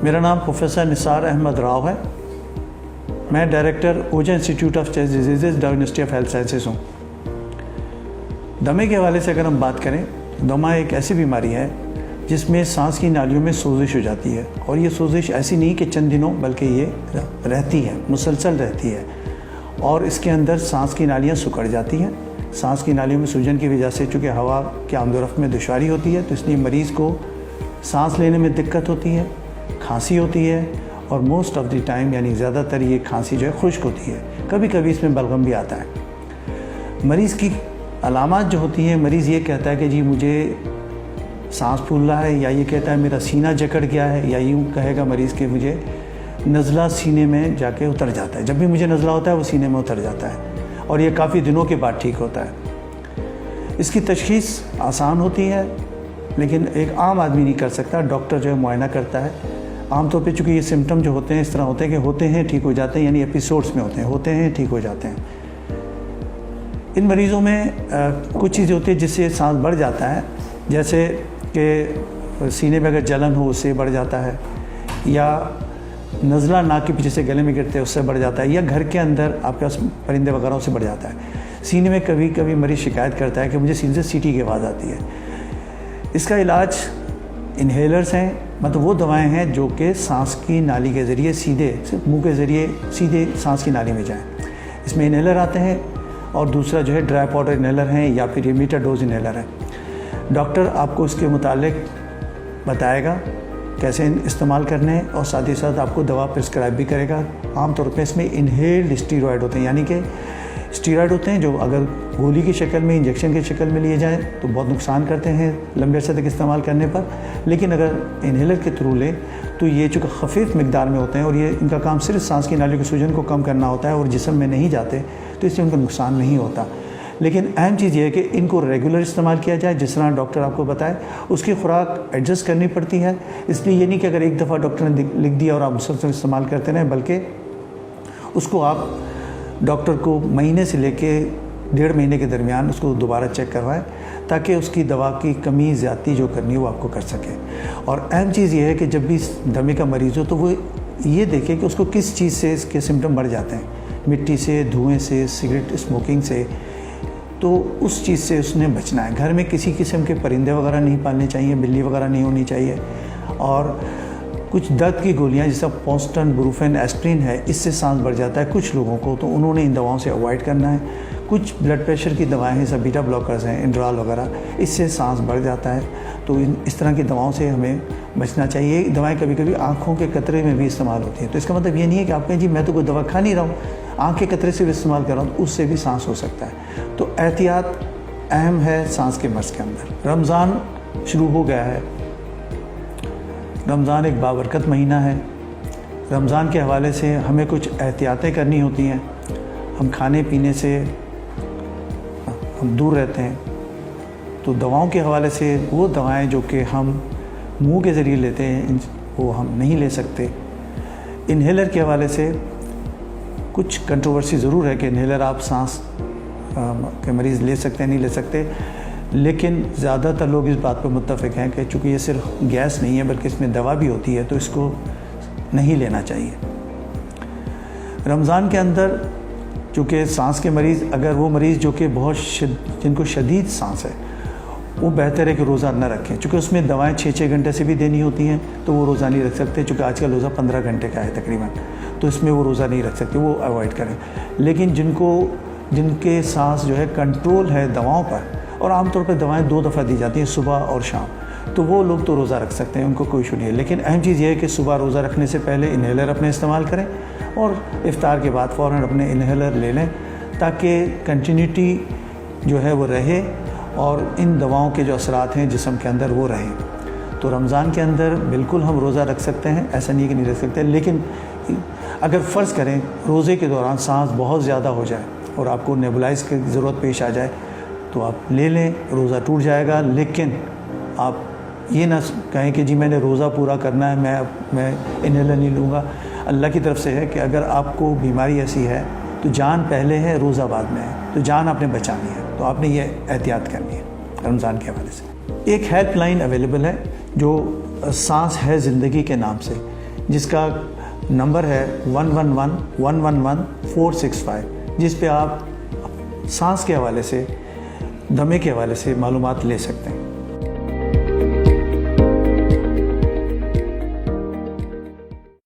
मेरा नाम प्रोफेसर निसार अहमद राव है। मैं डायरेक्टर ओजा institute of chest disease university of health sciences हूँ। दमे के हवाले से अगर हम बात करें, दमा एक ऐसी बीमारी है जिसमें सांस की नालियों में सोजिश हो जाती है, और ये सोजिश ऐसी नहीं कि चंद दिनों, बल्कि ये रहती है, मुसलसल रहती है, और इसके अंदर सांस की नालियाँ सिकुड़ जाती हैं। सांस की नालियों में सूजन की वजह से चूँकि हवा के आमदोरफ्त में दुश्वारी होती है, तो इसलिए मरीज़ को सांस लेने में दिक्कत होती है, खांसी होती है, और मोस्ट ऑफ द टाइम यानी ज़्यादातर ये खांसी जो है खुश्क होती है। कभी कभी इसमें बलगम भी आता है। मरीज़ की अलामात जो होती हैं, मरीज़ ये कहता है कि जी मुझे सांस फूल रहा है, या ये कहता है मेरा सीना जकड़ गया है, या यूँ कहेगा मरीज़ कि मुझे नज़ला सीने में जाके उतर जाता है। जब भी मुझे नज़ला होता है वो सीने में उतर जाता है, और ये काफ़ी दिनों के बाद ठीक होता है। इसकी तशख़ीस आसान होती है, लेकिन एक आम आदमी नहीं कर सकता। डॉक्टर जो है मुआयना करता है। आमतौर पे चूँकि ये सिम्टम जो होते हैं इस तरह होते हैं कि होते हैं ठीक हो जाते हैं, यानी एपिसोड्स में होते हैं ठीक हो जाते हैं। इन मरीज़ों में कुछ चीज़ें होती है जिससे सांस बढ़ जाता है, जैसे कि सीने में अगर जलन हो उससे बढ़ जाता है, या नज़ला नाक के पीछे से गले में गिरते हैं उससे बढ़ जाता है, या घर के अंदर आपके पास परिंदे वगैरह से बढ़ जाता है। सीने में कभी कभी मरीज़ शिकायत करता है कि मुझे सीने से सीटी की आवाज़ आती है। इसका इलाज इन्हेलर्स हैं, मतलब वो दवाएं हैं जो कि सांस की नाली के ज़रिए सीधे मुंह के ज़रिए सीधे सांस की नाली में जाएं। इसमें इन्हेलर आते हैं, और दूसरा जो है ड्राई पाउडर इन्हेलर हैं, या फिर ये मीटर डोज इन्हेलर है। डॉक्टर आपको इसके मुतालिक बताएगा कैसे इस्तेमाल करने हैं, और साथ ही साथ आपको दवा प्रिस्क्राइब भी करेगा। आमतौर पर इसमें इन्हेल्ड स्टीरॉयड होते हैं, यानी कि स्टीरॉयड होते हैं जो अगर गोली की शक्ल में, इंजेक्शन की शक्ल में लिए जाएँ तो बहुत नुकसान करते हैं लंबे अरसे तक इस्तेमाल करने पर, लेकिन अगर इन्हेलर के थ्रू लें तो ये चूँकि खफीफ मिकदार में होते हैं, और ये इनका काम सिर्फ सांस की नालियों की सूजन को कम करना होता है, और जिस्म में नहीं जाते, तो इससे उनका नुकसान नहीं होता। लेकिन अहम चीज़ ये है कि इनको रेगुलर इस्तेमाल किया जाए, जिस तरह डॉक्टर आपको बताए। उसकी खुराक एडजस्ट करनी पड़ती है, इसलिए ये नहीं कि अगर एक दफ़ा डॉक्टर ने लिख दिया और आप मुसलसल इस्तेमाल करते रहें, बल्कि उसको आप डॉक्टर को महीने से लेके 1.5 महीने के दरमियान उसको दोबारा चेक करवाएं, ताकि उसकी दवा की कमी ज़्यादती जो करनी है वो आपको कर सके। और अहम चीज़ ये है कि जब भी दमे का मरीज़ हो तो वो ये देखे कि उसको किस चीज़ से इसके सिम्टम बढ़ जाते हैं, मिट्टी से, धुएँ से, सिगरेट स्मोकिंग से, तो उस चीज़ से उसने बचना है। घर में किसी किस्म के परिंदे वगैरह नहीं पालने चाहिए, बिल्ली वगैरह नहीं होनी चाहिए, और कुछ दर्द की गोलियां जैसा पोस्टन, ब्रूफेन, एस्प्रिन है, इससे सांस बढ़ जाता है कुछ लोगों को, तो उन्होंने इन दवाओं से अवॉइड करना है। कुछ ब्लड प्रेशर की दवाएं हैं, सब बीटा ब्लॉकर्स हैं, इंड्राल वगैरह, इससे सांस बढ़ जाता है, तो इस तरह की दवाओं से हमें बचना चाहिए। दवाएं कभी कभी आँखों के कतरे में भी इस्तेमाल होती हैं, तो इसका मतलब ये नहीं है कि आप कहें जी मैं तो कोई दवा खा नहीं रहा हूँ, आँख के कतरे से भी इस्तेमाल कर रहा हूँ, तो उससे भी सांस हो सकता है। तो एहतियात अहम है सांस के मर्ज़ के अंदर। रमज़ान शुरू हो गया है। रमज़ान एक बाबरकत महीना है। रमज़ान के हवाले से हमें कुछ एहतियातें करनी होती हैं। हम खाने पीने से हम दूर रहते हैं, तो दवाओं के हवाले से वो दवाएं जो कि हम मुंह के ज़रिए लेते हैं वो हम नहीं ले सकते। इन्हेलर के हवाले से कुछ कंट्रोवर्सी ज़रूर है कि इन्हेलर आप सांस के मरीज़ ले सकते हैं, नहीं ले सकते, लेकिन ज़्यादातर लोग इस बात पर मुत्तफ़िक हैं कि चूँकि ये सिर्फ गैस नहीं है बल्कि इसमें दवा भी होती है, तो इसको नहीं लेना चाहिए। रमज़ान के अंदर चूँकि सांस के मरीज़, अगर वो मरीज़ जो कि जिनको शदीद सांस है, वो बेहतर है कि रोज़ा न रखें, चूँकि उसमें दवाएं 6-6 घंटे से भी देनी होती हैं, तो वो रोज़ा नहीं रख सकते। चूँकि आजकल रोज़ा 15 घंटे का है तकरीबन, तो इसमें वो रोज़ा नहीं रख सकते, वो अवॉइड करें। लेकिन जिनके सांस जो है कंट्रोल है दवाओं पर, और आमतौर पर दवाएं 2 दफ़ा दी जाती हैं, सुबह और शाम, तो वो लोग तो रोज़ा रख सकते हैं, उनको कोई इशू नहीं है। लेकिन अहम चीज़ ये है कि सुबह रोज़ा रखने से पहले इन्हेलर अपने इस्तेमाल करें, और इफ्तार के बाद फ़ौरन अपने इन्हेलर ले लें, ताकि कंटिन्यूटी जो है वो रहे, और इन दवाओं के जो असरात हैं जिस्म के अंदर वो रहें। तो रमज़ान के अंदर बिल्कुल हम रोज़ा रख सकते हैं, ऐसा नहीं कि नहीं रख सकते। लेकिन अगर फ़र्ज़ करें रोज़े के दौरान सांस बहुत ज़्यादा हो जाए और आपको नेबुलाइज़ की ज़रूरत पेश आ जाए, तो आप ले लें, रोज़ा टूट जाएगा। लेकिन आप ये ना कहें कि जी मैंने रोज़ा पूरा करना है, मैं इन्हेलर नहीं लूँगा। अल्लाह की तरफ से है कि अगर आपको बीमारी ऐसी है तो जान पहले है, रोज़ा बाद में है, तो जान आपने बचानी है, तो आपने ये एहतियात करनी है रमज़ान के हवाले से। एक हेल्पलाइन अवेलेबल है जो सांस है ज़िंदगी के नाम से। जिसका नंबर है 111-111-465, जिस पे आप सांस के हवाले से, दमे के हवाले से मालूमात ले सकते हैं।